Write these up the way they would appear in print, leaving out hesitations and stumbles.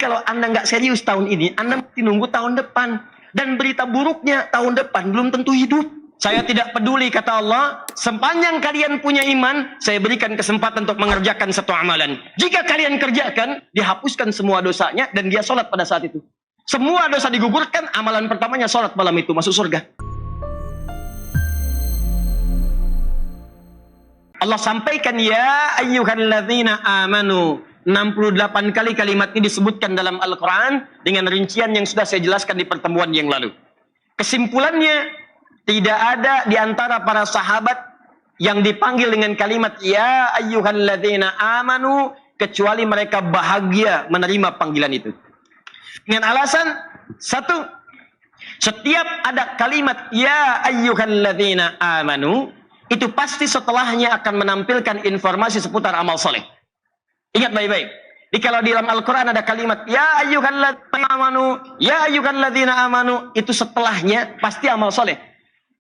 kalau Anda nggak serius tahun ini, Anda mesti nunggu tahun depan. Dan berita buruknya tahun depan belum tentu hidup. Saya tidak peduli, kata Allah, sepanjang kalian punya iman, saya berikan kesempatan untuk mengerjakan satu amalan. Jika kalian kerjakan, dihapuskan semua dosanya, dan dia sholat pada saat itu. Semua dosa digugurkan, amalan pertamanya sholat malam itu, masuk surga. Allah sampaikan, ya ayyuhalladzina amanu. 68 kali kalimat ini disebutkan dalam Al-Quran, dengan rincian yang sudah saya jelaskan di pertemuan yang lalu. Kesimpulannya, tidak ada di antara para sahabat yang dipanggil dengan kalimat ya ayyuhalladzina amanu kecuali mereka bahagia menerima panggilan itu. Dengan alasan satu, setiap ada kalimat ya ayyuhalladzina amanu, itu pasti setelahnya akan menampilkan informasi seputar amal soleh. Ingat baik-baik. Jadi kalau di dalam Al-Quran ada kalimat ya ayyuhalladzina amanu, ya ayyuhalladzina amanu, itu setelahnya pasti amal soleh.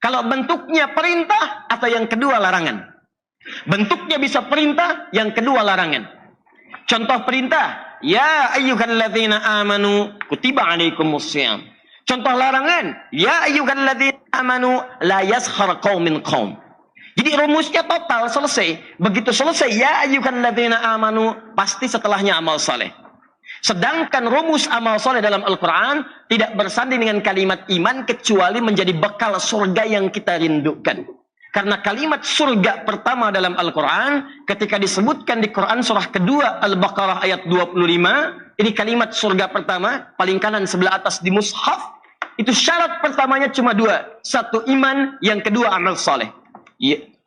Kalau bentuknya perintah atau yang kedua larangan. Bentuknya bisa perintah, yang kedua larangan. Contoh perintah, ya ayyuhalladzina amanu kutiba alaikumussyam. Contoh larangan, ya ayyuhalladzina amanu la yaskhar qaumin qaum. Jadi rumusnya total selesai. Begitu selesai ya ayyuhalladzina amanu, pasti setelahnya amal saleh. Sedangkan rumus amal soleh dalam Al-Quran tidak bersanding dengan kalimat iman kecuali menjadi bekal surga yang kita rindukan. Karena kalimat surga pertama dalam Al-Quran ketika disebutkan di Quran surah kedua Al-Baqarah ayat 25, ini kalimat surga pertama, paling kanan sebelah atas di mushaf, itu syarat pertamanya cuma dua. Satu iman, yang kedua amal soleh.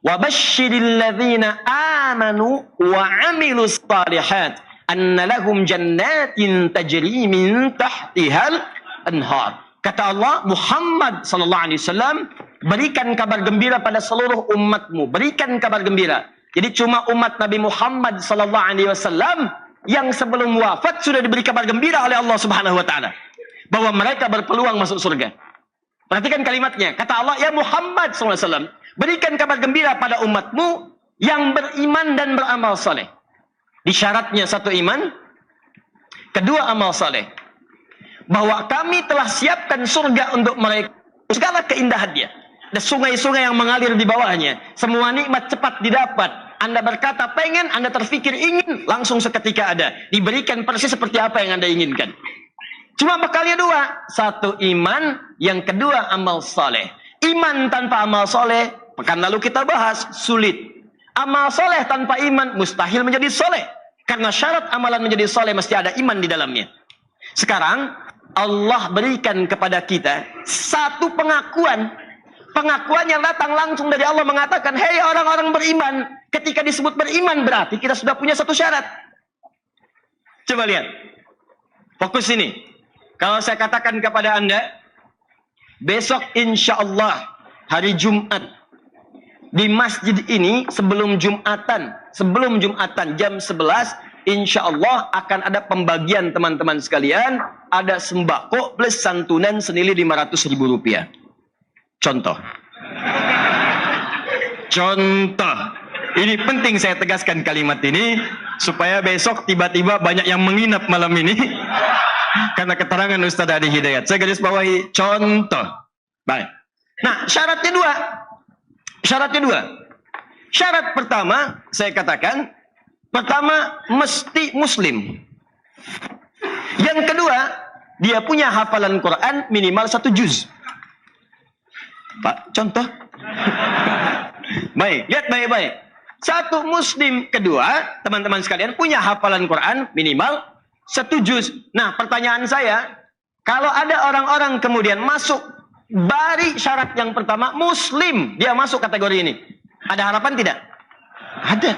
Wa basyiril ladzina amanu wa amilus shalihat anna lahum jannatin tajri min tahtihal anhar. Kata Allah, Muhammad sallallahu alaihi wasallam, berikan kabar gembira pada seluruh umatmu, berikan kabar gembira. Jadi cuma umat Nabi Muhammad sallallahu alaihi wasallam yang sebelum wafat sudah diberi kabar gembira oleh Allah Subhanahu wa taala bahwa mereka berpeluang masuk surga. Perhatikan kalimatnya. Kata Allah, ya Muhammad sallallahu alaihi wasallam, berikan kabar gembira pada umatmu yang beriman dan beramal saleh. Di syaratnya satu iman, kedua amal saleh. Bahwa kami telah siapkan surga untuk mereka, segala keindahannya. Ada sungai-sungai yang mengalir di bawahnya. Semua nikmat cepat didapat. Anda berkata pengen, Anda terfikir ingin, langsung seketika ada. Diberikan persis seperti apa yang Anda inginkan. Cuma bekalnya dua. Satu iman, yang kedua amal saleh. Iman tanpa amal soleh, pekan lalu kita bahas, sulit. Amal soleh tanpa iman mustahil menjadi soleh. Karena syarat amalan menjadi soleh mesti ada iman di dalamnya. Sekarang Allah berikan kepada kita satu pengakuan. Pengakuan yang datang langsung dari Allah mengatakan, hei orang-orang beriman. Ketika disebut beriman berarti kita sudah punya satu syarat. Coba lihat. Fokus ini. Kalau saya katakan kepada Anda, besok insya Allah hari Jumat, di masjid ini sebelum Jumatan jam 11, insya Allah akan ada pembagian teman-teman sekalian, ada sembako plus santunan senilai Rp500.000. Contoh. Ini penting saya tegaskan kalimat ini supaya besok tiba-tiba banyak yang menginap malam ini karena keterangan Ustaz Adi Hidayat. Saya garis bawahi contoh. Baik. Nah, syaratnya dua. Syarat pertama, saya katakan, pertama, mesti muslim. Yang kedua, dia punya hafalan Quran minimal 1 juz. Pak, contoh. Baik, lihat baik-baik. Satu muslim, kedua, teman-teman sekalian, punya hafalan Quran minimal 1 juz. Nah, pertanyaan saya, kalau ada orang-orang kemudian masuk dari syarat yang pertama, muslim, dia masuk kategori ini. Ada harapan tidak? Ada.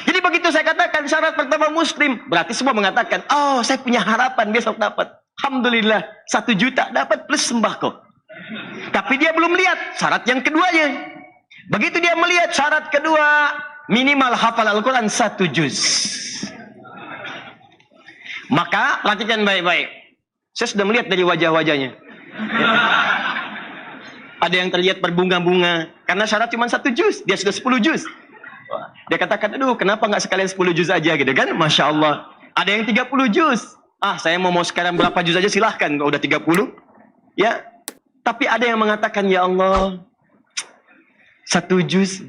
Jadi begitu saya katakan syarat pertama muslim, berarti semua mengatakan, oh saya punya harapan besok dapat. Alhamdulillah, 1 juta dapat plus sembako. Tapi dia belum lihat syarat yang keduanya. Begitu dia melihat syarat kedua, minimal hafal Al-Quran 1 juz. Maka perhatikan baik-baik. Saya sudah melihat dari wajah-wajahnya. Ada yang terlihat berbunga-bunga karena syarat cuma 1 juz, dia sudah 10 juz. Dia katakan, aduh kenapa nggak sekalian 10 juz aja gitu kan, Masya Allah. Ada yang 30 juz. Saya mau sekarang berapa juz aja silahkan. Kalau udah 30. Ya. Tapi ada yang mengatakan, ya Allah, 1 juz.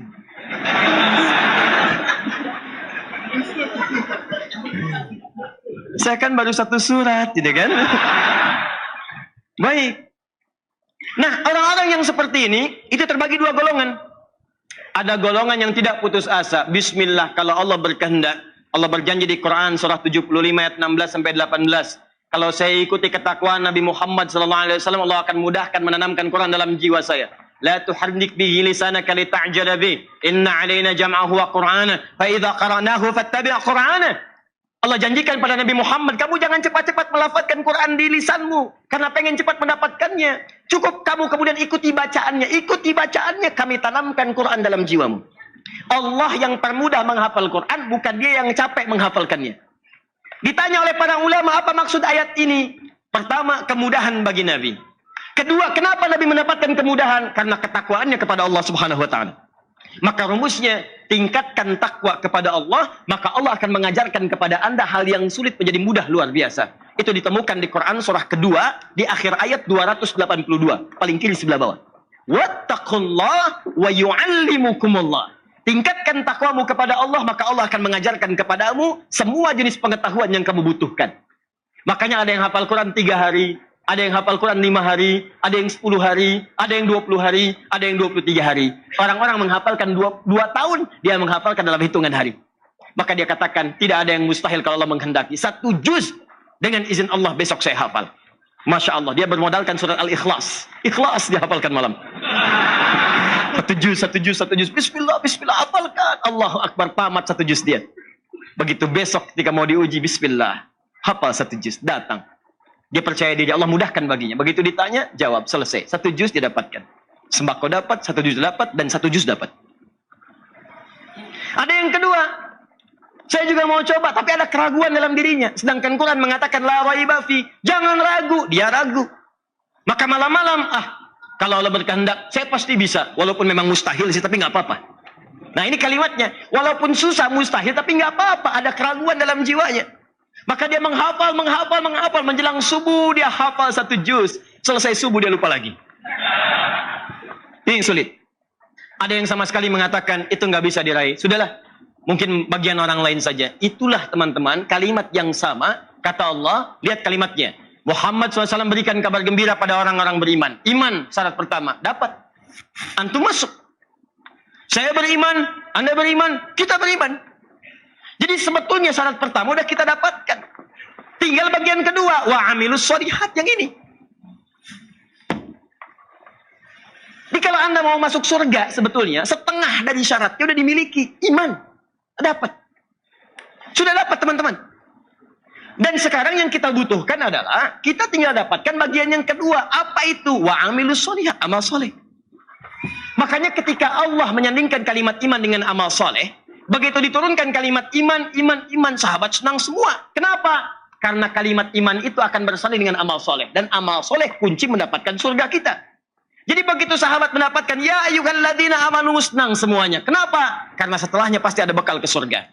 Saya kan baru 1 surat, gitu kan? Baik. Nah, orang-orang yang seperti ini, itu terbagi 2 golongan. Ada golongan yang tidak putus asa. Bismillah, kalau Allah berkehendak. Allah berjanji di Quran surah 75 ayat 16 sampai 18. Kalau saya ikuti ketakwaan Nabi Muhammad SAW, Allah akan mudahkan menanamkan Quran dalam jiwa saya. La tuharrik bihi lisanaka lita'jala bih. Inna alaina jam'ahu wa Qur'ana. Fa idza qara'nahu fattabi' Qur'ana. Allah janjikan pada Nabi Muhammad, kamu jangan cepat-cepat melafazkan Quran di lisanmu karena pengen cepat mendapatkannya. Cukup kamu kemudian ikuti bacaannya. Ikuti bacaannya, kami tanamkan Quran dalam jiwamu. Allah yang permudah menghafal Quran, bukan dia yang capek menghafalkannya. Ditanya oleh para ulama, apa maksud ayat ini? Pertama, kemudahan bagi Nabi. Kedua, kenapa Nabi mendapatkan kemudahan? Karena ketakwaannya kepada Allah Subhanahu wa taala. Maka rumusnya, tingkatkan takwa kepada Allah, maka Allah akan mengajarkan kepada Anda hal yang sulit menjadi mudah luar biasa. Itu ditemukan di Quran surah kedua, di akhir ayat 282, paling kiri sebelah bawah. Wattaqullah wa yu'allimukumullah. Tingkatkan takwamu kepada Allah, maka Allah akan mengajarkan kepadamu semua jenis pengetahuan yang kamu butuhkan. Makanya ada yang hafal Quran 3 hari, ada yang hafal Quran 5 hari, ada yang 10 hari, ada yang 20 hari, ada yang 23 hari. Orang-orang menghafalkan 2 tahun, dia menghafalkan dalam hitungan hari. Maka dia katakan, tidak ada yang mustahil kalau Allah menghendaki. 1 juz dengan izin Allah besok saya hafal. Masya Allah, dia bermodalkan surat Al-Ikhlas. Ikhlas dia hafalkan malam. 1 juz. Bismillah, hafalkan. Allahu Akbar, tamat 1 juz dia. Begitu besok ketika mau diuji, bismillah, hafal 1 juz, datang. Dia percaya diri, Allah mudahkan baginya. Begitu ditanya, jawab, selesai. 1 juz dia dapatkan. Sembako dapat, 1 juz dapat, dan 1 juz dapat. Ada yang kedua, saya juga mau coba, tapi ada keraguan dalam dirinya. Sedangkan Quran mengatakan, la raiba fi, jangan ragu. Dia ragu. Maka malam-malam, kalau Allah berkehendak, saya pasti bisa. Walaupun memang mustahil sih, tapi nggak apa-apa. Nah ini kalimatnya. Walaupun susah, mustahil, tapi nggak apa-apa. Ada keraguan dalam jiwanya. Maka dia menghafal. Menjelang subuh, dia hafal 1 juz. Selesai subuh, dia lupa lagi. Ini yang sulit. Ada yang sama sekali mengatakan, itu nggak bisa diraih. Sudahlah, mungkin bagian orang lain saja. Itulah teman-teman, kalimat yang sama. Kata Allah, lihat kalimatnya. Muhammad SAW berikan kabar gembira pada orang-orang beriman. Iman, syarat pertama. Dapat. Antum masuk. Saya beriman, Anda beriman, kita beriman. Jadi sebetulnya syarat pertama udah kita dapatkan. Tinggal bagian kedua. Wa amilus sholihat, yang ini. Jadi kalau Anda mau masuk surga, sebetulnya setengah dari syaratnya udah dimiliki. Iman. Dapat. Sudah dapat teman-teman. Dan sekarang yang kita butuhkan adalah kita tinggal dapatkan bagian yang kedua. Apa itu? Wa amilus sholihat, amal soleh. Makanya ketika Allah menyandingkan kalimat iman dengan amal soleh, begitu diturunkan kalimat iman, sahabat senang semua. Kenapa? Karena kalimat iman itu akan bersanding dengan amal soleh. Dan amal soleh kunci mendapatkan surga kita. Jadi begitu sahabat mendapatkan, ya ayyuhalladzina amanu, senang semuanya. Kenapa? Karena setelahnya pasti ada bekal ke surga.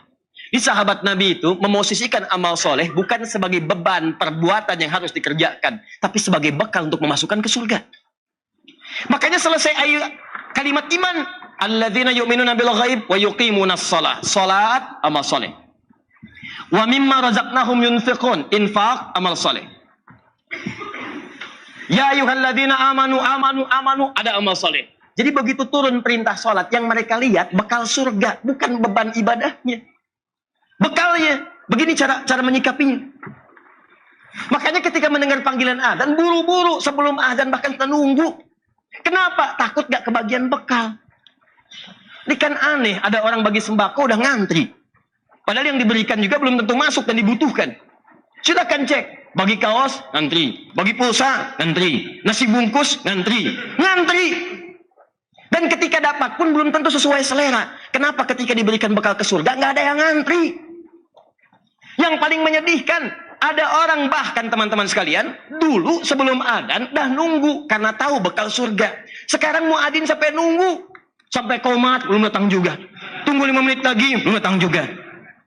Di sahabat Nabi itu memosisikan amal soleh bukan sebagai beban perbuatan yang harus dikerjakan, tapi sebagai bekal untuk memasukkan ke surga. Makanya selesai ayat kalimat iman, alladzina yu'minuna bil ghaib wa yuqimunas shalah. Salat, amal soleh. Wa mimma razaqnahum yunfiqun, infaq, amal soleh. Ya ayyuhalladzina amanu, ada amal soleh. Jadi begitu turun perintah salat, yang mereka lihat bekal surga, bukan beban ibadahnya. Bekalnya, begini cara menyikapinya. Makanya ketika mendengar panggilan adzan, buru-buru sebelum adzan, bahkan kita nunggu. Kenapa? Takut gak kebagian bekal. Ini kan aneh, ada orang bagi sembako udah ngantri. Padahal yang diberikan juga belum tentu masuk dan dibutuhkan. Silakan cek, bagi kaos, ngantri. Bagi pulsa, ngantri. Nasi bungkus, ngantri. Dan ketika dapat pun belum tentu sesuai selera. Kenapa ketika diberikan bekal ke surga nggak ada yang ngantri? Yang paling menyedihkan, ada orang bahkan teman-teman sekalian, dulu sebelum adzan dah nunggu karena tahu bekal surga. Sekarang mau adzan sampai nunggu, sampai komat belum datang juga. Tunggu 5 menit lagi belum datang juga.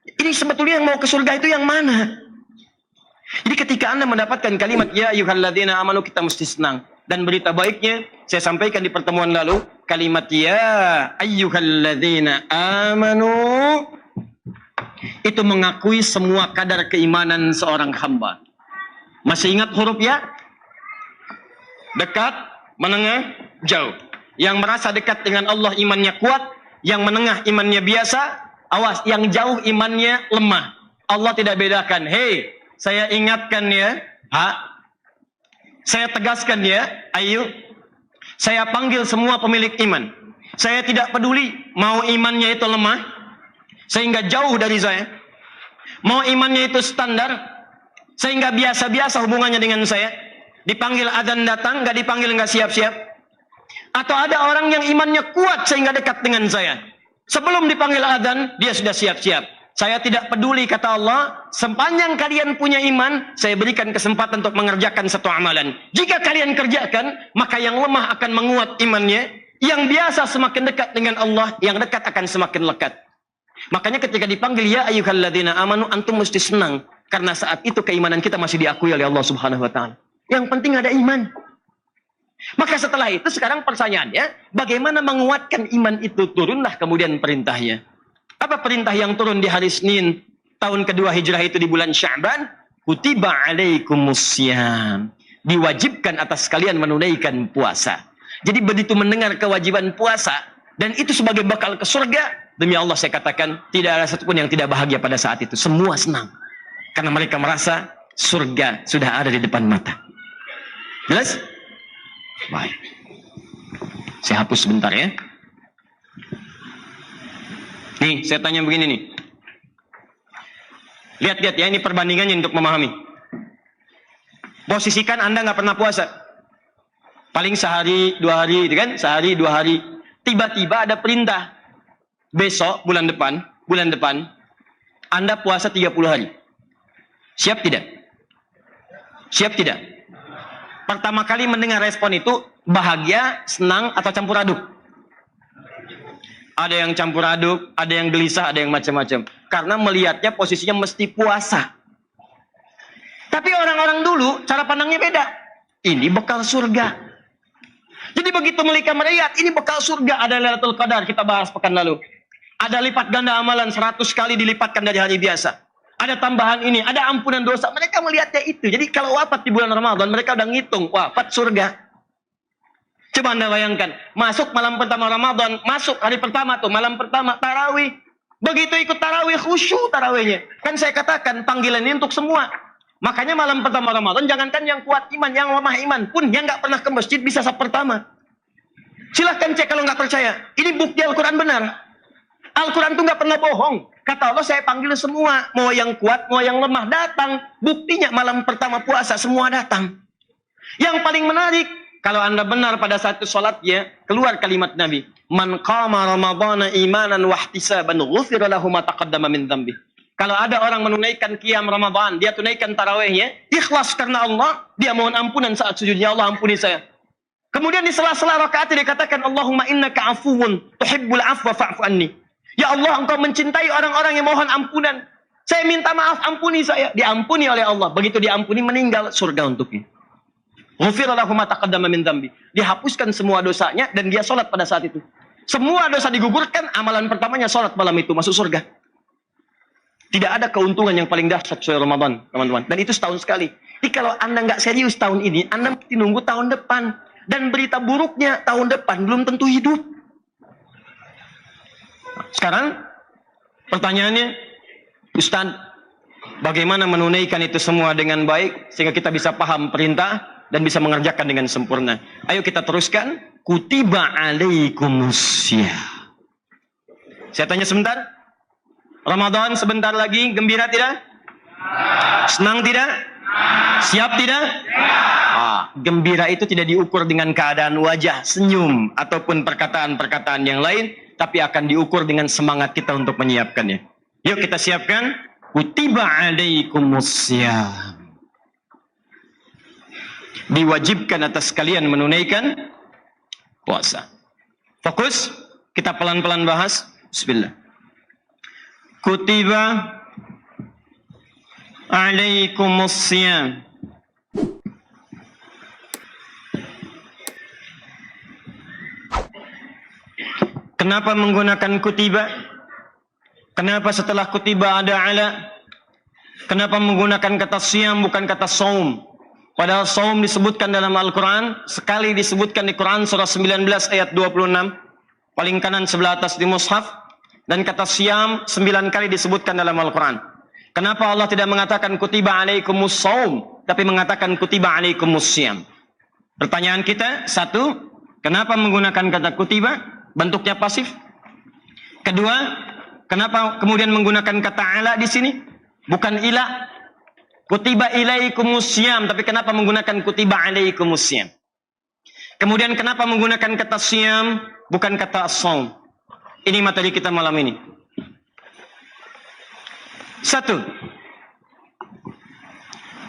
Ini sebetulnya yang mau ke surga itu yang mana? Ketika Anda mendapatkan kalimat ya ayyuhalladzina amanu, kita mesti senang. Dan berita baiknya, saya sampaikan di pertemuan lalu, kalimat ya ayyuhalladzina amanu itu mengakui semua kadar keimanan seorang hamba. Masih ingat huruf ya? Dekat, menengah, jauh. Yang merasa dekat dengan Allah imannya kuat, yang menengah imannya biasa, awas, yang jauh imannya lemah. Allah tidak bedakan. Hei, saya ingatkan ya, saya tegaskan ya, ayo. Saya panggil semua pemilik iman. Saya tidak peduli mau imannya itu lemah, sehingga jauh dari saya. Mau imannya itu standar, sehingga biasa-biasa hubungannya dengan saya. Dipanggil adzan datang, nggak dipanggil nggak siap-siap. Atau ada orang yang imannya kuat sehingga dekat dengan saya. Sebelum dipanggil adzan, dia sudah siap-siap. Saya tidak peduli, kata Allah, sepanjang kalian punya iman, saya berikan kesempatan untuk mengerjakan satu amalan. Jika kalian kerjakan, maka yang lemah akan menguat imannya, yang biasa semakin dekat dengan Allah, yang dekat akan semakin lekat. Makanya ketika dipanggil ya ayyuhalladzina amanu, antum mesti senang, karena saat itu keimanan kita masih diakui oleh Allah Subhanahu wa taala. Yang penting ada iman. Maka setelah itu sekarang pertanyaannya, bagaimana menguatkan iman itu? Turunlah kemudian perintahnya. Apa perintah yang turun di hari Senin tahun kedua hijrah itu di bulan Sya'ban? Kutiba alaikumussyam. Diwajibkan atas kalian menunaikan puasa. Jadi begitu mendengar kewajiban puasa dan itu sebagai bekal ke surga, demi Allah saya katakan tidak ada satupun yang tidak bahagia pada saat itu. Semua senang. Karena mereka merasa surga sudah ada di depan mata. Jelas? Baik. Saya hapus sebentar ya. Nih, saya tanya begini nih. Lihat-lihat ya, ini perbandingannya untuk memahami. Posisikan Anda nggak pernah puasa. Paling sehari, 2 hari, gitu kan? Sehari, 2 hari. Tiba-tiba ada perintah. Besok, bulan depan, Anda puasa 30 hari. Siap tidak? Siap tidak? Pertama kali mendengar respon itu, bahagia, senang, atau campur aduk? Ada yang campur aduk, ada yang gelisah, ada yang macam-macam. Karena melihatnya posisinya mesti puasa. Tapi orang-orang dulu, cara pandangnya beda. Ini bekal surga. Jadi begitu mereka melihat, ini bekal surga, ada Lailatul Qadar, kita bahas pekan lalu. Ada lipat ganda amalan, 100 kali dilipatkan dari hari biasa. Ada tambahan ini, ada ampunan dosa. Mereka melihatnya itu. Jadi kalau wafat di bulan Ramadan, mereka udah ngitung, wafat surga. Coba Anda bayangkan, masuk malam pertama Ramadan, masuk hari pertama tuh, malam pertama tarawih. Begitu ikut tarawih, khusyuk tarawihnya. Kan saya katakan, panggilan ini untuk semua. Makanya malam pertama Ramadan, jangankan yang kuat iman, yang lemah iman pun, yang nggak pernah ke masjid bisa saf pertama. Silahkan cek kalau nggak percaya. Ini bukti Al-Quran benar. Al-Quran tuh nggak pernah bohong. Kata Allah, saya panggil semua. Mau yang kuat, mau yang lemah, datang. Buktinya malam pertama puasa, semua datang. Yang paling menarik, kalau Anda benar pada satu sholatnya, keluar kalimat Nabi. Man qama ramadhana imanan wahtisaban ghufira lahu ma taqaddama min dzambi. Kalau ada orang menunaikan qiyam Ramadan, dia tunaikan tarawihnya, ikhlas karena Allah, dia mohon ampunan saat sujudnya, Allah ampuni saya. Kemudian di sela-sela rakaat dia katakan, Allahumma innaka afuwun tuhibbul afwa fa'fu anni. Ya Allah, engkau mencintai orang-orang yang mohon ampunan. Saya minta maaf, ampuni saya. Diampuni oleh Allah. Begitu diampuni, meninggal, surga untuknya. Ghufira lahu ma taqaddama min dzambi. Dihapuskan semua dosanya dan dia sholat pada saat itu. Semua dosa digugurkan, amalan pertamanya sholat malam itu, masuk surga. Tidak ada keuntungan yang paling dahsyat soal Ramadan, teman-teman. Dan itu setahun sekali. Jadi kalau Anda nggak serius tahun ini, Anda mesti nunggu tahun depan. Dan berita buruknya tahun depan belum tentu hidup. Sekarang pertanyaannya, Ustaz, bagaimana menunaikan itu semua dengan baik sehingga kita bisa paham perintah dan bisa mengerjakan dengan sempurna? Ayo kita teruskan. Kutiba alaikumussyam. Saya tanya sebentar. Ramadan sebentar lagi, gembira tidak? Senang tidak? Siap tidak? Gembira itu tidak diukur dengan keadaan wajah, senyum, ataupun perkataan-perkataan yang lain, tapi akan diukur dengan semangat kita untuk menyiapkannya. Yuk kita siapkan. Kutiba alaikumussyam. Diwajibkan atas kalian menunaikan puasa. Fokus, kita pelan-pelan bahas. Bismillah. Kutiba alaikumussyam Kenapa menggunakan kutiba? Kenapa setelah kutiba ada ala? Kenapa menggunakan kata siyam bukan kata saum? Padahal saum disebutkan dalam Al-Quran, sekali disebutkan di Quran surah 19 ayat 26, paling kanan sebelah atas di mushaf, dan kata siyam 9 kali disebutkan dalam Al-Quran. Kenapa Allah tidak mengatakan kutiba alaikumus saum, tapi mengatakan kutiba alaikumus siyam? Pertanyaan kita, satu, kenapa menggunakan kata kutiba? Bentuknya pasif. Kedua, kenapa kemudian menggunakan kata ala di sini? Bukan ila. Kutiba ilaikumus siyam, tapi kenapa menggunakan kutiba alaikumus siyam? Kemudian kenapa menggunakan kata siyam, bukan kata as-saum? Ini materi kita malam ini. Satu,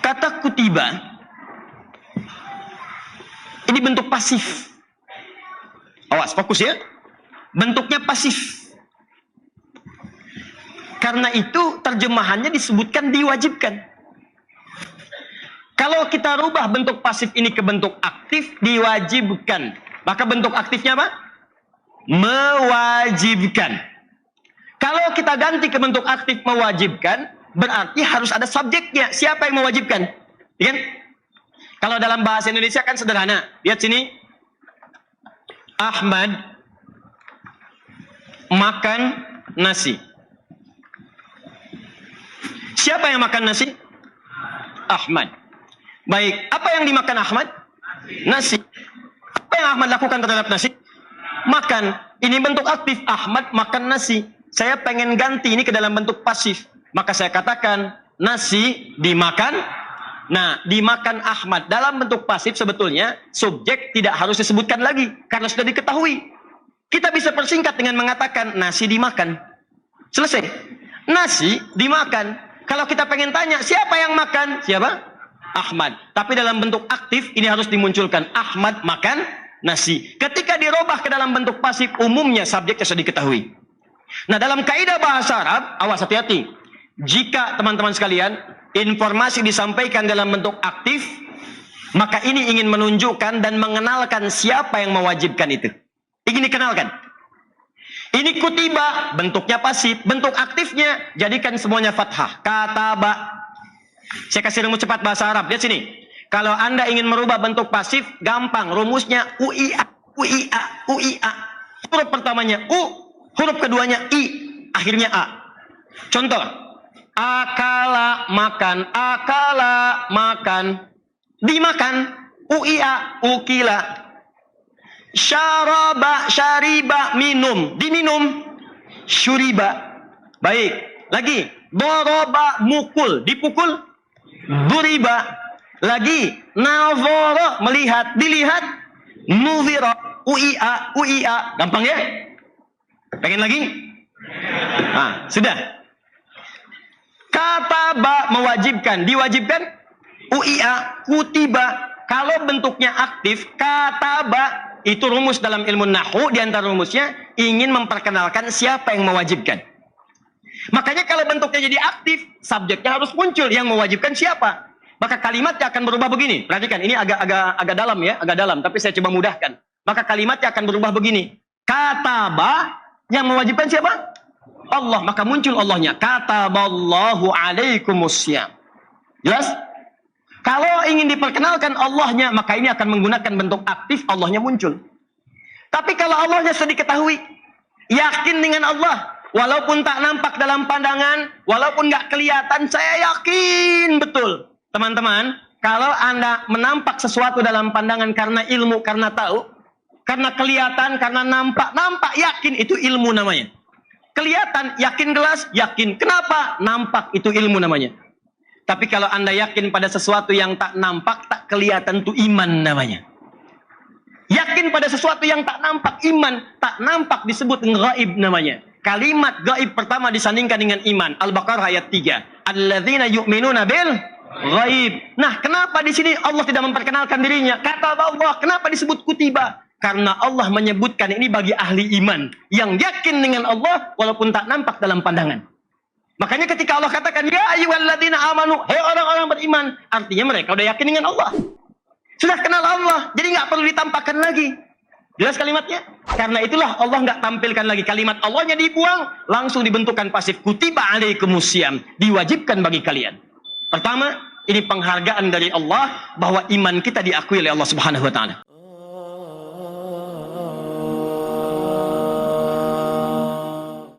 kata kutiba ini bentuk pasif. Awas, fokus ya. Bentuknya pasif. Karena itu terjemahannya disebutkan diwajibkan. Kalau kita rubah bentuk pasif ini ke bentuk aktif, diwajibkan. Maka bentuk aktifnya apa? Mewajibkan. Kalau kita ganti ke bentuk aktif mewajibkan, berarti harus ada subjeknya. Siapa yang mewajibkan? Ya kan? Kalau dalam bahasa Indonesia kan sederhana. Lihat sini. Ahmad makan nasi. Siapa yang makan nasi? Ahmad. Baik, apa yang dimakan Ahmad? Nasi. Apa yang Ahmad lakukan terhadap nasi? Makan. Ini bentuk aktif. Ahmad makan nasi. Saya pengen ganti ini ke dalam bentuk pasif. Maka saya katakan nasi dimakan. Nah, dimakan Ahmad. Dalam bentuk pasif sebetulnya subjek tidak harus disebutkan lagi. Karena sudah diketahui. Kita bisa persingkat dengan mengatakan nasi dimakan. Selesai. Nasi dimakan. Kalau kita pengen tanya siapa yang makan? Siapa? Ahmad. Tapi dalam bentuk aktif ini harus dimunculkan. Ahmad makan nasi. Ketika dirubah ke dalam bentuk pasif, umumnya subjeknya sudah diketahui. Nah, dalam kaidah bahasa Arab, awas hati-hati. Jika teman-teman sekalian, informasi disampaikan dalam bentuk aktif, maka ini ingin menunjukkan dan mengenalkan siapa yang mewajibkan itu. Ingin dikenalkan. Ini kutiba, bentuknya pasif. Bentuk aktifnya, jadikan semuanya fathah. Kataba. Saya kasih rumus cepat bahasa Arab. Lihat sini. Kalau Anda ingin merubah bentuk pasif, gampang. Rumusnya UIA, UIA, UIA. Huruf pertamanya U, huruf keduanya I, akhirnya A. Contoh. Akala, makan. Akala, makan. Dimakan. UIA, ukila. Syaraba, syariba, minum. Diminum. Syuriba. Baik. Lagi. Doroba, mukul. Dipukul. Duriba. Lagi. Nazara, melihat. Dilihat. Nuzira. UIA. UIA. Gampang ya? Pengen lagi? Nah, sudah. Kataba, mewajibkan. Diwajibkan. UIA. Kutiba. Kalau bentuknya aktif, kataba, itu rumus dalam ilmu nahwu. Di antara rumusnya, ingin memperkenalkan siapa yang mewajibkan. Makanya kalau bentuknya jadi aktif, subjeknya harus muncul. Yang mewajibkan siapa? Maka kalimatnya akan berubah begini. Perhatikan, ini agak dalam ya, agak dalam. Tapi saya coba mudahkan. Maka kalimatnya akan berubah begini. Kataba, yang mewajibkan siapa? Allah. Maka muncul Allahnya. Kataballahu alaikumussyam. Jelas? Kalau ingin diperkenalkan Allahnya, maka ini akan menggunakan bentuk aktif, Allahnya muncul. Tapi kalau Allahnya sudah diketahui, yakin dengan Allah. Walaupun tak nampak dalam pandangan, walaupun nggak kelihatan, saya yakin betul. Teman-teman, kalau Anda menampak sesuatu dalam pandangan karena ilmu, karena tahu, karena kelihatan, karena nampak, yakin, itu ilmu namanya. Kelihatan, yakin gelas, yakin. Kenapa? Nampak, itu ilmu namanya. Tapi kalau Anda yakin pada sesuatu yang tak nampak, tak kelihatan, itu iman namanya. Yakin pada sesuatu yang tak nampak, iman. Tak nampak disebut ghaib namanya. Kalimat gaib pertama disandingkan dengan iman. Al-Baqarah ayat 3. Alladzina yu'minuna bil ghaib. Nah, kenapa di sini Allah tidak memperkenalkan dirinya? Kata Allah, kenapa disebut kutiba? Karena Allah menyebutkan ini bagi ahli iman yang yakin dengan Allah walaupun tak nampak dalam pandangan. Makanya ketika Allah katakan ya ayyuhalladzina amanu, hai orang-orang beriman, artinya mereka sudah yakin dengan Allah. Sudah kenal Allah, jadi nggak perlu ditampakkan lagi. Jelas kalimatnya? Karena itulah Allah nggak tampilkan lagi kalimat Allahnya dibuang, langsung dibentukkan pasif kutiba alaikumusiyam, diwajibkan bagi kalian. Pertama, ini penghargaan dari Allah bahwa iman kita diakui oleh Allah Subhanahu wa taala.